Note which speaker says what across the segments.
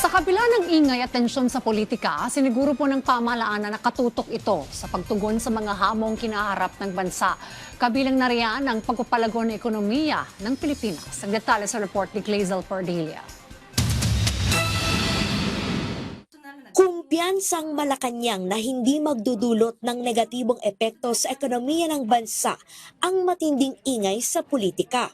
Speaker 1: Sa kabila ng ingay at tensyon sa politika, siniguro po ng pamahalaan na nakatutok ito sa pagtugon sa mga hamong kinaharap ng bansa. Kabilang na riyan ang pagpapalago ng ekonomiya ng Pilipinas. Ang detalye sa report ni Clazel Pardilia.
Speaker 2: Kumpiyansang Malacanang na hindi magdudulot ng negatibong epekto sa ekonomiya ng bansa ang matinding ingay sa politika.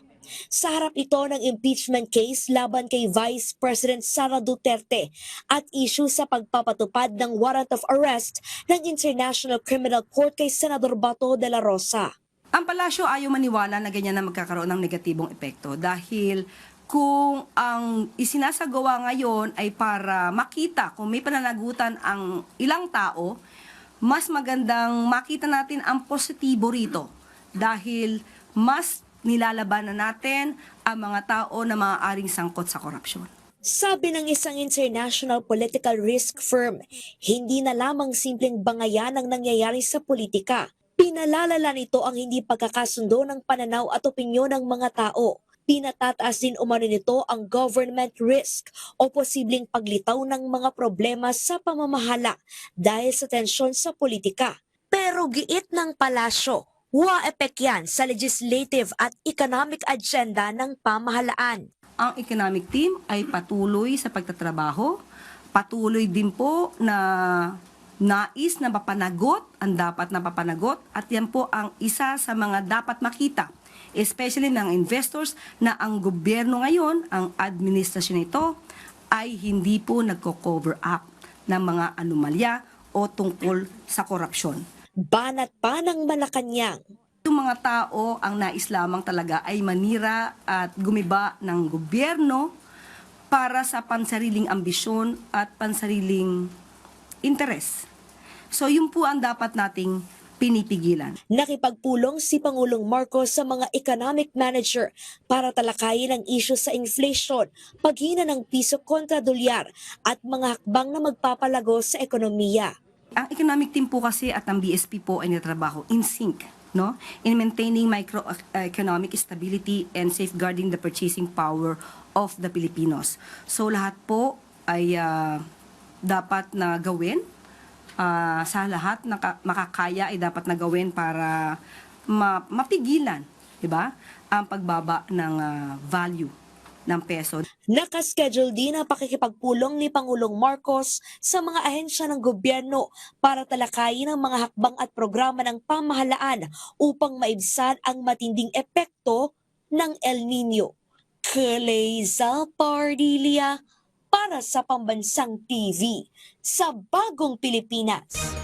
Speaker 2: Sa harap ito ng impeachment case laban kay Vice President Sara Duterte at issue sa pagpapatupad ng warrant of arrest ng International Criminal Court kay Senador Bato de la Rosa.
Speaker 3: Ang palasyo ayaw maniwala na ganyan na magkakaroon ng negatibong epekto dahil kung ang isinasagawa ngayon ay para makita kung may pananagutan ang ilang tao, mas magandang makita natin ang positibo rito dahil mas nilalabanan natin ang mga tao na maaaring sangkot sa korupsyon.
Speaker 2: Sabi ng isang international political risk firm, hindi na lamang simpleng bangayan ang nangyayari sa politika. Pinalalala nito ang hindi pagkakasundo ng pananaw at opinyon ng mga tao. Pinatataas din umano nito ang government risk o posibleng paglitaw ng mga problema sa pamamahala dahil sa tensyon sa politika. Pero giit ng palasyo, wa-epek yan sa legislative at economic agenda ng pamahalaan.
Speaker 3: Ang economic team ay patuloy sa pagtatrabaho, patuloy din po na nais na mapanagot ang dapat na papanagot at yan po ang isa sa mga dapat makita, especially ng investors na ang gobyerno ngayon, ang administrasyon nito ay hindi po nagko-cover up ng mga anomalya o tungkol sa korupsyon.
Speaker 2: Banat pa ng Malacanang.
Speaker 3: Yung mga tao ang nais lamang talaga ay manira at gumiba ng gobyerno para sa pansariling ambisyon at pansariling interes. So yun po ang dapat nating pinipigilan.
Speaker 2: Nakipagpulong si Pangulong Marcos sa mga economic manager para talakayin ang isyu sa inflation, paghina ng piso kontra dolyar at mga hakbang na magpapalago sa ekonomiya.
Speaker 3: Ang economic team po kasi at ang BSP po ay natrabaho in sync, no? In maintaining microeconomic stability and safeguarding the purchasing power of the Filipinos. So lahat po ay dapat na gawin. Sa lahat na makakaya ay dapat na gawin para mapigilan, di ba? Ang pagbaba ng value ng peso.
Speaker 2: Nakaschedule din ang pakikipagpulong ni Pangulong Marcos sa mga ahensya ng gobyerno para talakayin ang mga hakbang at programa ng pamahalaan upang maibsan ang matinding epekto ng El Nino. Clazel Pardilia para sa Pambansang TV sa Bagong Pilipinas.